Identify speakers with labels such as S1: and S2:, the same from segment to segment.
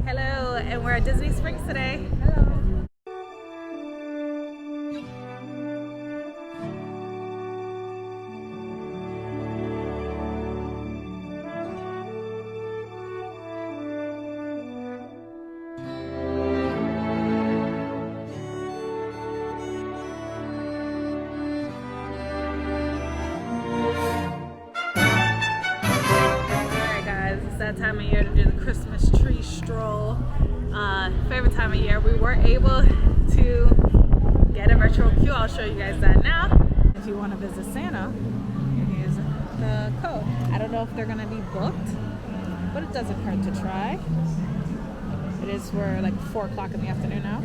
S1: Hello, and we're at Disney Springs today. That time of year to do the Christmas tree stroll. Favorite time of year. We were able to get a virtual queue. I'll show you guys that now. If you want to visit Santa, here's the code. I don't know if they're gonna be booked, but it doesn't hurt to try. It is for like 4 o'clock in the afternoon now.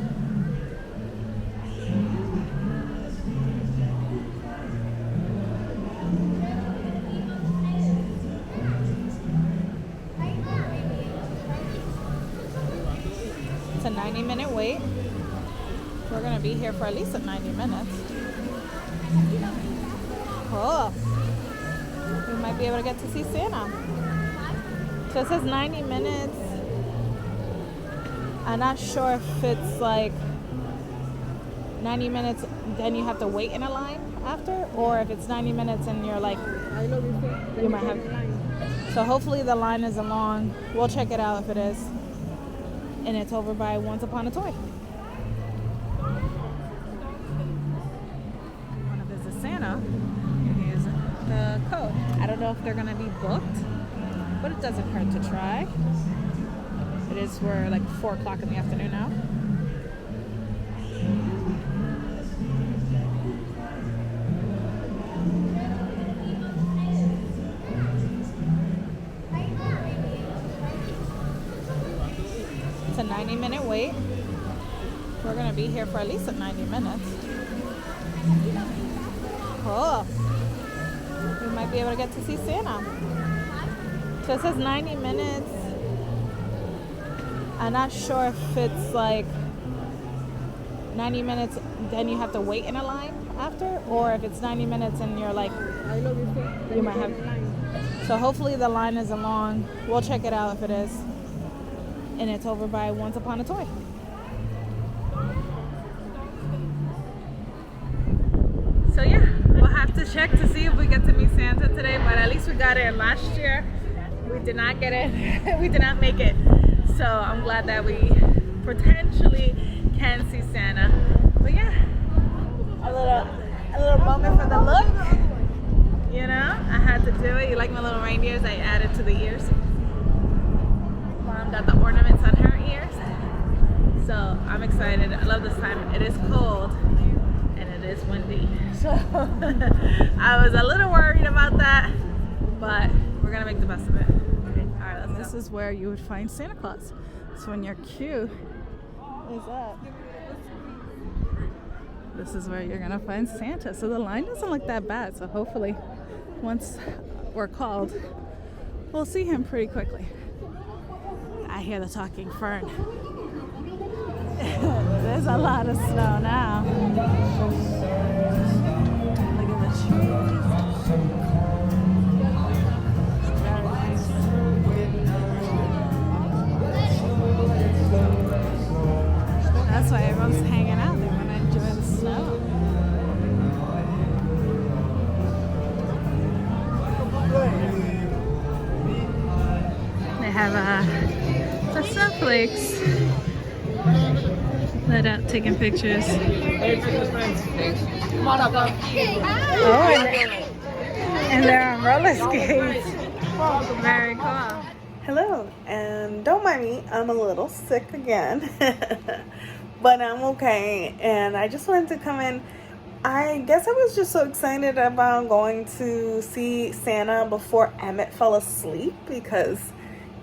S1: It's a 90-minute wait. We're gonna be here for at least 90 minutes. Cool. We might be able to get to see Santa. So it says 90 minutes. I'm not sure if it's like 90 minutes, then you have to wait in a line after, or if it's 90 minutes and you're like, you might have. So hopefully the line isn't long. We'll check it out if it is. And it's over by Once Upon a Toy. Want to visit Santa? Here's the code. I don't know if they're gonna be booked, but it doesn't hurt to try. It is for like 4 o'clock in the afternoon now. It's a 90-minute wait. We're gonna be here for at least 90 minutes. Cool. We might be able to get to see Santa. So it says 90 minutes. I'm not sure if it's like 90 minutes, then you have to wait in a line after, or if it's 90 minutes and you're like, you might have. So hopefully the line isn't long. We'll check it out if it is. And it's over by Once Upon a Toy. So yeah, we'll have to check to see if we get to meet Santa today, but at least we got in last year. We did not get it. We did not make it. So I'm glad that we potentially can see Santa. But yeah, a little moment for the look. You know, I had to do it. You like my little reindeers? I added to the ears. Mom got the ornaments on her ears. So I'm excited. I love this time. It is cold and it is windy. So I was a little worried about that, but we're gonna make the best of it. Okay. All right, let's go. This is where you would find Santa Claus. So when your queue is up, this is where you're gonna find Santa. So the line doesn't look that bad. So hopefully once we're called, we'll see him pretty quickly. I hear the talking fern. There's a lot of snow now. Look at the trees. Very nice. That's why everyone's hanging out. They want to enjoy the snow. They have the snowflakes let out taking pictures. Oh, and they're on roller skates. Very cool.
S2: Hello, and don't mind me, I'm a little sick again, but I'm okay, and I just wanted to come in. I guess I was just so excited about going to see Santa before Emmett fell asleep, because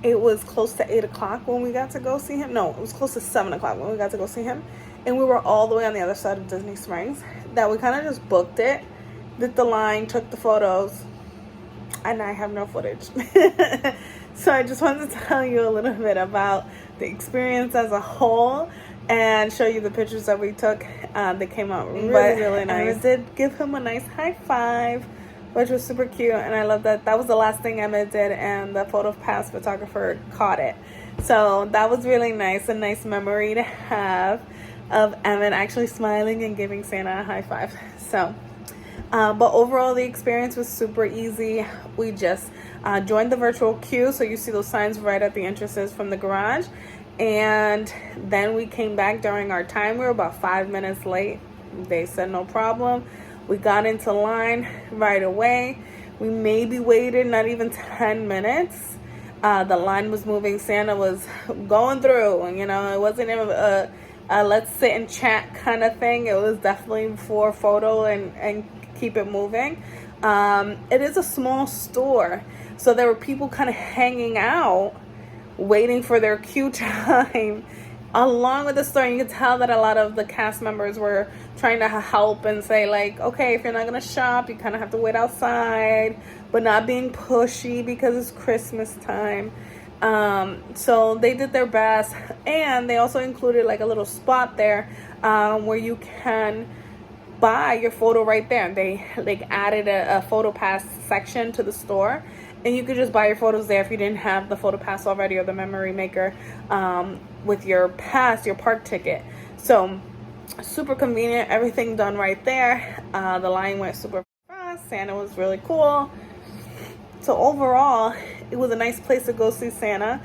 S2: it was close to 8 o'clock when we got to go see him. No, it was close to 7 o'clock when we got to go see him. And we were all the way on the other side of Disney Springs, that we kind of just booked it, did the line, took the photos, and I have no footage. So I just wanted to tell you a little bit about the experience as a whole and show you the pictures that we took. They came out really nice. I did give him a nice high five, which was super cute, and I love that that was the last thing Emma did, and the photo pass photographer caught it. So that was really nice, a nice memory to have of Evan actually smiling and giving Santa a high five. So, but overall the experience was super easy. We just joined the virtual queue, so you see those signs right at the entrances from the garage, and then we came back during our time. We were about 5 minutes late. They said no problem. We got into line right away. We maybe waited not even 10 minutes. The line was moving. Santa was going through, and it wasn't even a let's sit and chat kind of thing. It was definitely for photo and keep it moving. It is a small store, so there were people kind of hanging out waiting for their queue time along with the store. You could tell that a lot of the cast members were trying to help and say, like, okay, if you're not gonna shop, you kind of have to wait outside, but not being pushy because it's Christmas time. So they did their best, and they also included like a little spot there where you can buy your photo right there. They like added a photo pass section to the store, and you could just buy your photos there if you didn't have the photo pass already or the memory maker with your pass, your park ticket. So super convenient, everything done right there. The line went super fast. Santa was really cool. So overall, it was a nice place to go see Santa.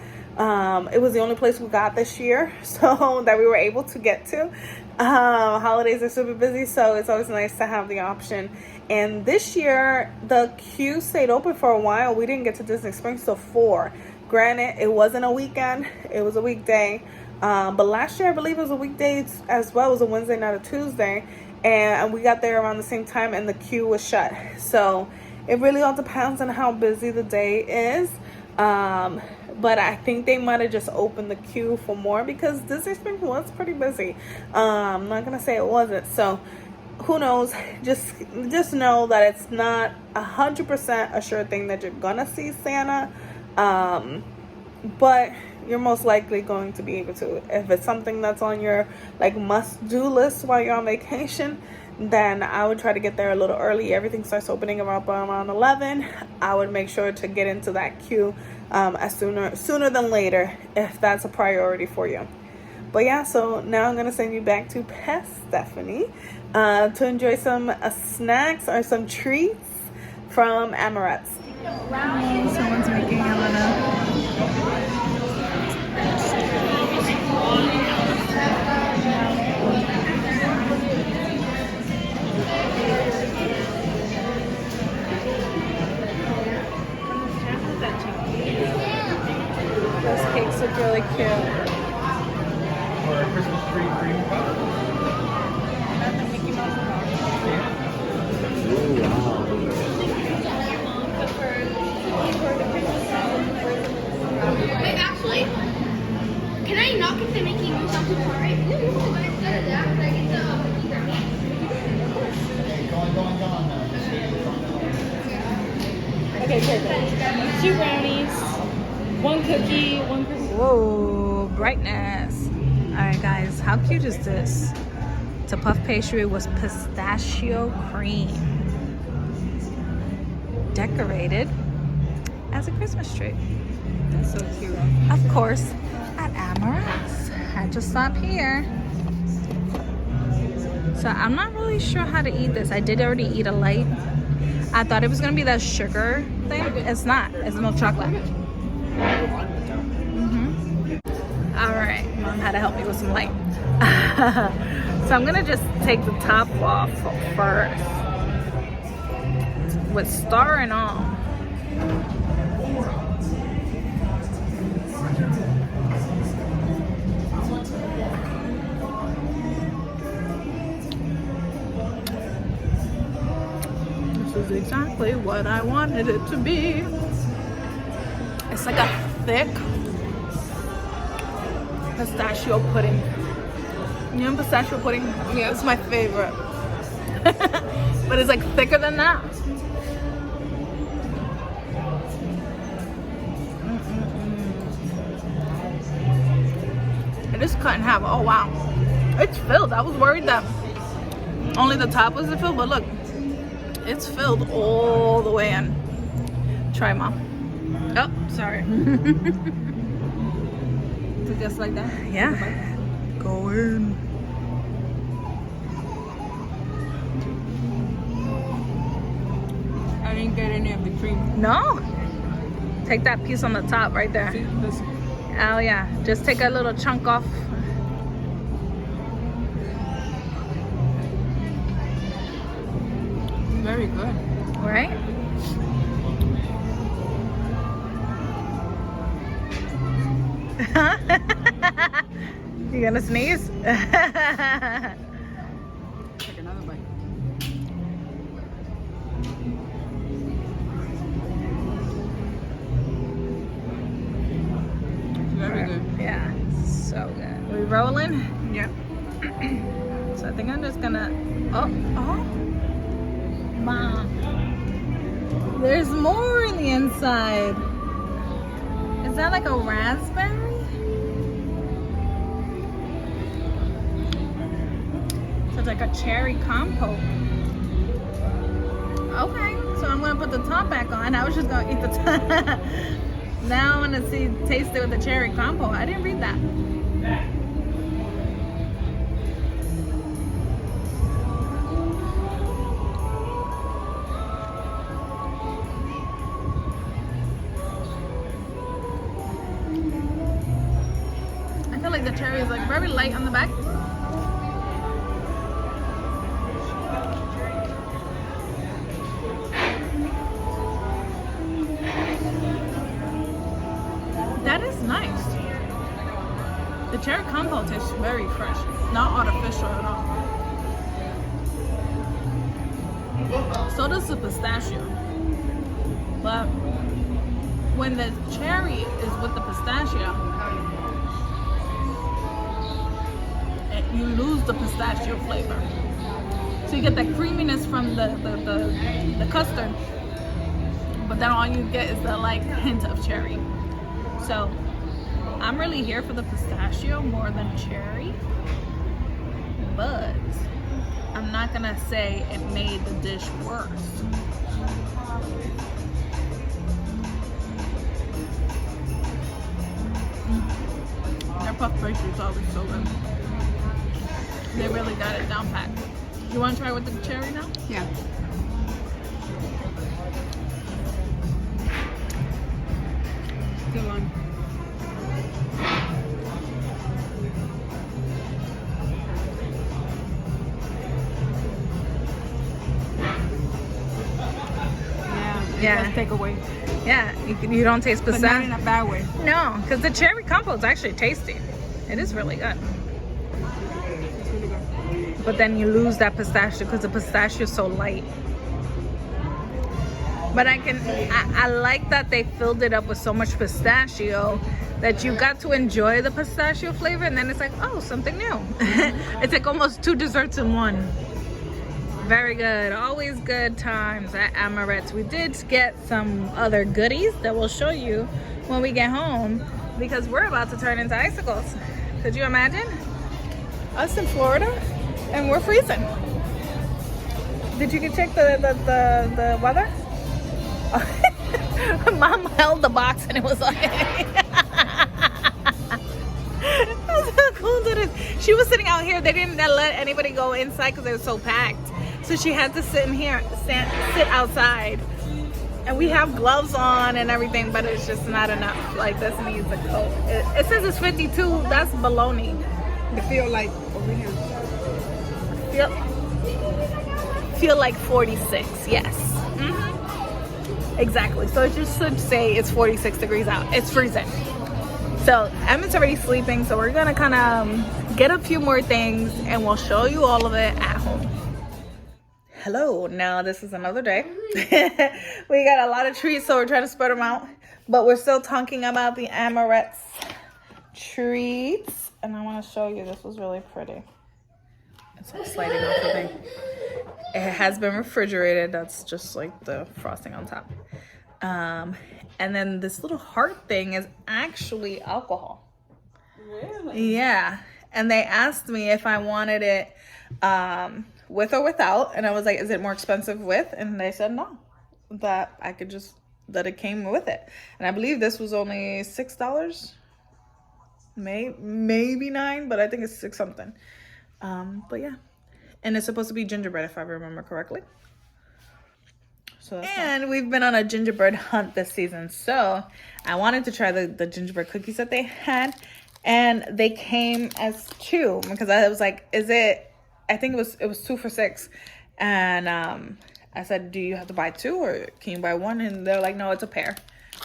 S2: It was the only place we got this year, so that we were able to get to. Holidays are super busy, so it's always nice to have the option. And this year, the queue stayed open for a while. We didn't get to Disney Springs till 4. Granted, it wasn't a weekend; it was a weekday. But last year, I believe it was a weekday as well. It was a Wednesday, not a Tuesday, and we got there around the same time, and the queue was shut. So it really all depends on how busy the day is. But I think they might have just opened the queue for more because Disney Springs was pretty busy. I'm not gonna say it wasn't. So who knows? Just know that it's not 100% a sure thing that you're gonna see Santa. But you're most likely going to be able to. If it's something that's on your like must-do list while you're on vacation, then I would try to get there a little early. Everything starts opening around 11. I would make sure to get into that queue as sooner than later if that's a priority for you. But yeah, so now I'm gonna send you back to Pet Stephanie to enjoy some snacks or some treats from Amorettes. Someone's making a little those cakes look really cute.
S3: Or a Christmas tree cream puff.
S4: Oh, wow.
S5: Wait, actually, can I not get the Mickey Mouse on the right? But instead of that, can I get the Mickey Brownie?
S3: Okay, go on now.
S6: Okay, perfect. 2 brownies, 1 cookie, 1 cookie.
S1: Whoa, brightness. All right, guys, how cute is this? It's a puff pastry with pistachio cream, decorated as a Christmas tree.
S2: That's so cute.
S1: Of course, at Amorettes. Had to stop here. So I'm not really sure how to eat this. I did already eat a light. I thought it was gonna be that sugar thing. It's not. It's milk chocolate. All right, Mom had to help me with some light. So I'm gonna just take the top off first with star and all. This is exactly what I wanted it to be. It's like a thick pistachio pudding. You know pistachio pudding? Yeah, it's my favorite. But it's like thicker than that. It is cut in half. Oh wow. It's filled. I was worried that only the top wasn't filled, but look. It's filled all the way in. Try, Mom. Oh, sorry. So just like that?
S2: Yeah. Go in.
S1: I didn't get any of the cream.
S2: No. Take that piece on the top right there.
S1: See, this.
S2: Oh yeah. Just take a little chunk off.
S1: Very good.
S2: Right? You gonna sneeze?
S1: Take another bite. Very good.
S2: Yeah, so good. We rolling?
S1: Yeah.
S2: So I think I'm just gonna. Oh, Mom. There's more in the inside. Is that like a raspberry? So it's like a cherry compote. Okay, so I'm gonna put the top back on. I was just gonna eat the top. Now I want to taste it with the cherry compote. I didn't read that. I feel like the cherry is like very light on the back. That is nice. The cherry compote tastes very fresh, not artificial at all. So does the pistachio. But when the cherry is with the pistachio, you lose the pistachio flavor. So you get that creaminess from the custard, but then all you get is the like hint of cherry. So I'm really here for the pistachio more than cherry, but I'm not gonna say it made the dish worse. Their puff pastry is always so good. They really got it down pat. You want to try with the cherry now?
S1: Yeah. Good one.
S2: Yeah.
S1: Take away.
S2: Yeah, you don't taste
S1: But not in
S2: pistachio.
S1: a bad way.
S2: No, because the cherry compote is actually tasty. It is really good.
S1: It's really good.
S2: But then you lose that pistachio because the pistachio is so light. But I like that they filled it up with so much pistachio that you got to enjoy the pistachio flavor, and then it's like, oh, something new. It's like almost 2 desserts in one. Very good. Always good times at Amorettes. We did get some other goodies that we'll show you when we get home, because we're about to turn into icicles. Could you imagine? Us in Florida and we're freezing. Did you check the weather? Mom held the box and it was like how cool did it? She was sitting out here. They didn't let anybody go inside because they were so packed. So she had to sit in here, sit outside. And we have gloves on and everything, but it's just not enough. Like, this needs a coat. It says it's 52. That's baloney.
S1: I feel like over here.
S2: Feel like 46. Yes. Exactly. So it just should say it's 46 degrees out. It's freezing. So Emmett's already sleeping, so we're gonna kind of get a few more things and we'll show you all of it at home. Hello. Now this is another day. We got a lot of treats, so we're trying to spread them out, but we're still talking about the Amorettes treats, and I want to show you. This was really pretty. It's all sliding off of me. It has been refrigerated. That's just like the frosting on top. And then this little heart thing is actually alcohol. Really? Yeah. And they asked me if I wanted it with or without. And I was like, is it more expensive with? And they said no. That I could just, that it came with it. And I believe this was only $6. maybe 9, but I think it's 6 something. But yeah, and it's supposed to be gingerbread if I remember correctly. So and we've been on a gingerbread hunt this season, so I wanted to try the gingerbread cookies that they had, and they came as 2 because I was like, is it? I think it was 2 for $6, and I said, do you have to buy 2 or can you buy 1? And they're like, no, it's a pair.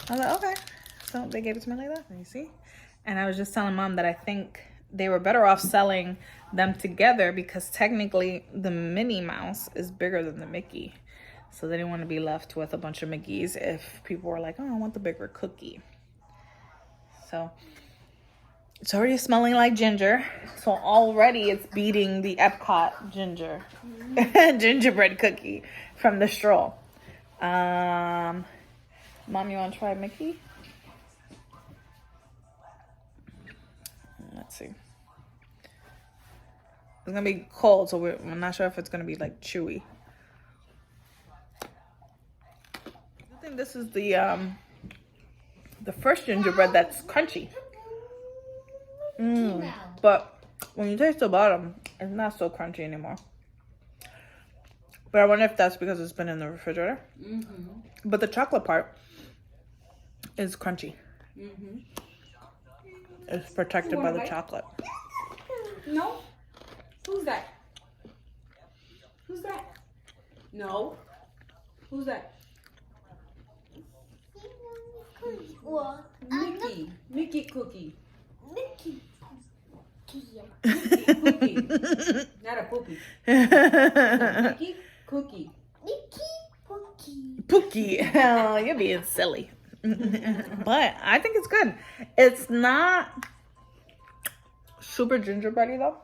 S2: I was like, okay. So they gave it to me like that. You see? And I was just telling Mom that I think they were better off selling them together because technically the Minnie Mouse is bigger than the Mickey. So they didn't want to be left with a bunch of Mickeys if people were like, oh, I want the bigger cookie. So it's already smelling like ginger. So already it's beating the Epcot gingerbread cookie from the stroll. Mom, you want to try Mickey? Let's see. It's gonna be cold, so we're not sure if it's gonna be like chewy. I think this is the first gingerbread that's crunchy. But when you taste the bottom, it's not so crunchy anymore. But I wonder if that's because it's been in the refrigerator. But the chocolate part is crunchy. It's protected by the chocolate.
S6: No? Who's that? Who's that? No. Who's that? Mickey. Mickey cookie.
S5: Mickey.
S6: Cookie. Not a poopy. Mickey cookie.
S5: Mickey cookie.
S2: Pookie. Oh, you're being silly. But I think it's good. It's not super gingerbready though.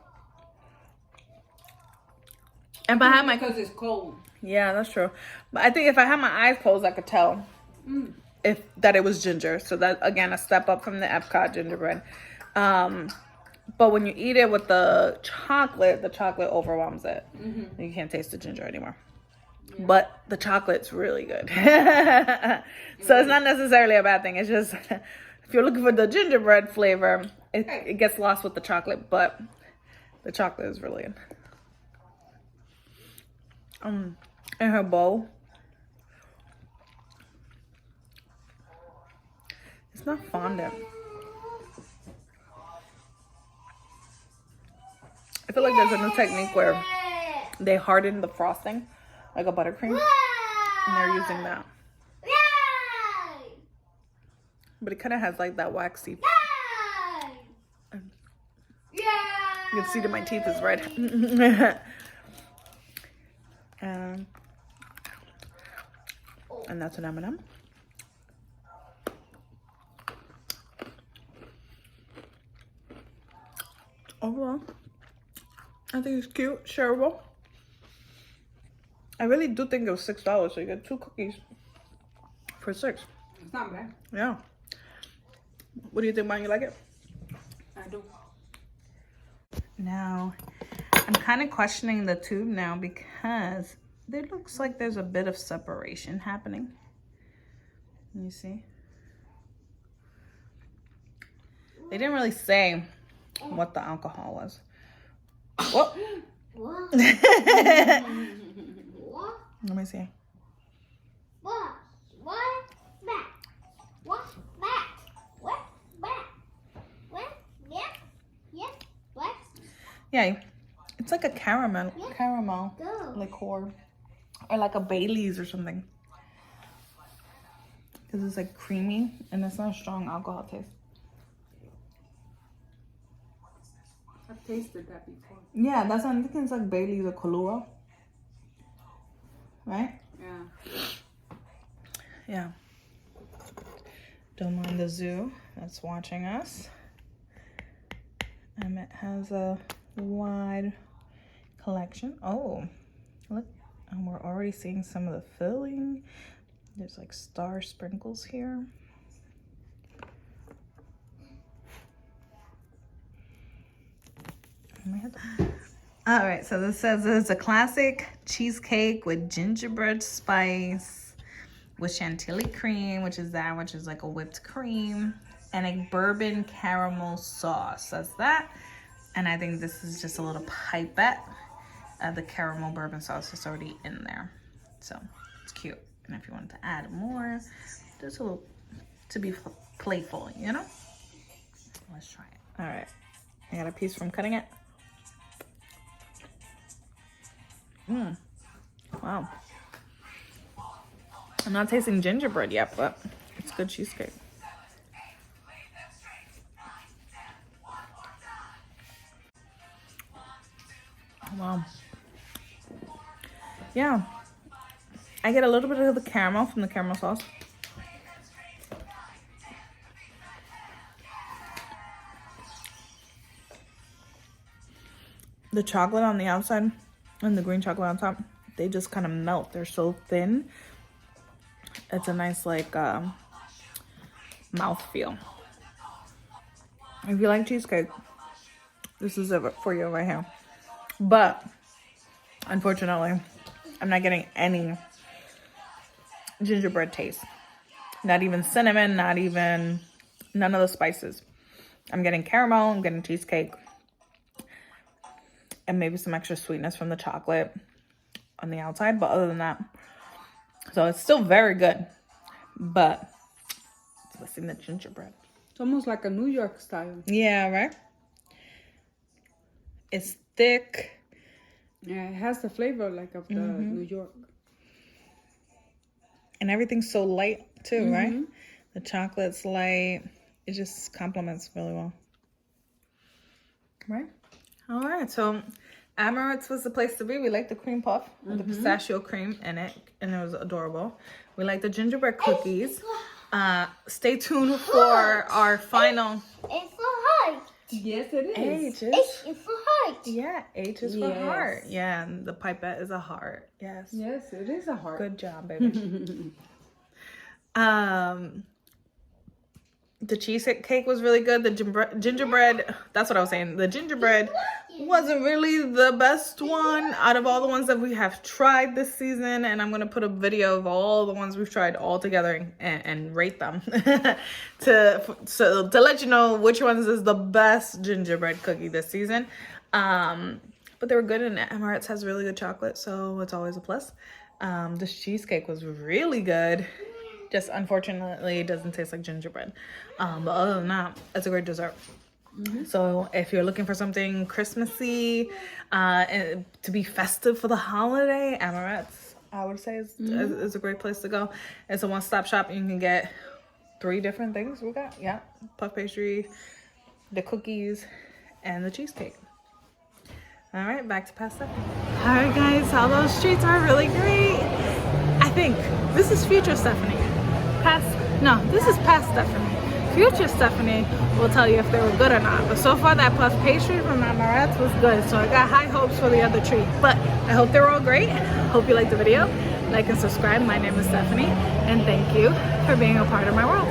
S2: And if I had my
S6: Because it's cold.
S2: yeah, that's true. But I think if I had my eyes closed, I could tell if that it was ginger. So that again, a step up from the Epcot gingerbread. But when you eat it with the chocolate overwhelms it. You can't taste the ginger anymore. Yeah. But the chocolate's really good. So it's not necessarily a bad thing. It's just if you're looking for the gingerbread flavor, it gets lost with the chocolate, but the chocolate is really good. In her bowl, it's not fondant. I feel like there's a new technique where they harden the frosting like a buttercream, and they're using that. But it kind of has like that waxy. You can see that my teeth is red. And that's an M&M. Overall, I think it's cute, shareable. I really do think it was $6, so you get 2 cookies for $6.
S6: It's not bad.
S2: Yeah. What do you think, Mom? You like it?
S6: I do.
S2: Now, I'm kind of questioning the tube now because it looks like there's a bit of separation happening. You see? They didn't really say what the alcohol was. Whoa.
S5: What?
S2: Let me see.
S5: What? What? Back. What? Back. What? Back. What? Yeah. Yeah. What?
S2: Yeah, it's like a caramel
S5: Go.
S2: liqueur, or like a Bailey's or something. Because it's like creamy and it's not a strong alcohol taste.
S6: I've tasted that before.
S2: Yeah, that's what I'm thinking. It's like Bailey's or Kahlua, right?
S6: Yeah.
S2: Yeah. Don't mind the zoo that's watching us. It has a wide collection. Oh, look, and we're already seeing some of the filling. There's like star sprinkles here. All right, so this says it's a classic cheesecake with gingerbread spice with chantilly cream, which is like a whipped cream,
S1: and a bourbon caramel sauce. That's that. And I think this is just a little pipette of the caramel bourbon sauce is already in there. So it's cute. And if you want to add more, just a little to be playful, you know? Let's try it. All right. I got a piece from cutting it. Wow. I'm not tasting gingerbread yet, but it's good cheesecake. Wow. Yeah. I get a little bit of the caramel from the caramel sauce. The chocolate on the outside and the green chocolate on top, they just kind of melt. They're so thin. It's a nice like mouthfeel. If you like cheesecake, this is it for you right here. But unfortunately, I'm not getting any gingerbread taste. Not even cinnamon, not even none of the spices. I'm getting caramel, I'm getting cheesecake, and maybe some extra sweetness from the chocolate on the outside. But other than that, so it's still very good, but it's missing the gingerbread.
S6: It's almost like a New York style.
S1: Yeah, right? It's thick.
S6: Yeah, it has the flavor like of the New York.
S1: And everything's so light too, right? The chocolate's light. It just complements really well. Right? All right, so Amorettes was the place to be. We like the cream puff with the pistachio cream in it, and it was adorable. We like the gingerbread cookies. Stay tuned for our final.
S5: It's for heart.
S6: Yes, it is.
S1: H is,
S5: It's for heart.
S1: yeah, H is for heart. Yeah, and the pipette is a heart. Yes.
S6: Yes, it is a heart.
S1: Good job, baby. The cheesecake was really good. The gingerbread, that's what I was saying. The gingerbread wasn't really the best one out of all the ones that we have tried this season. And I'm going to put a video of all the ones we've tried all together and rate them to let you know which ones is the best gingerbread cookie this season. But they were good, and Amorettes has really good chocolate, so it's always a plus. This cheesecake was really good. Just unfortunately, it doesn't taste like gingerbread. But other than that, it's a great dessert. So if you're looking for something Christmassy, and to be festive for the holiday, Amorettes, I would say, is a great place to go. It's a one-stop shop. You can get 3 different things we got. Yeah, puff pastry, the cookies, and the cheesecake. All right, back to pasta. All right, guys, all those treats are really great. I think this is future Stephanie. This is past Stephanie. Future Stephanie will tell you if they were good or not. But so far, that puff pastry from Amorettes was good. So I got high hopes for the other treat. But I hope they're all great. Hope you liked the video. Like and subscribe. My name is Stephanie. And thank you for being a part of my world.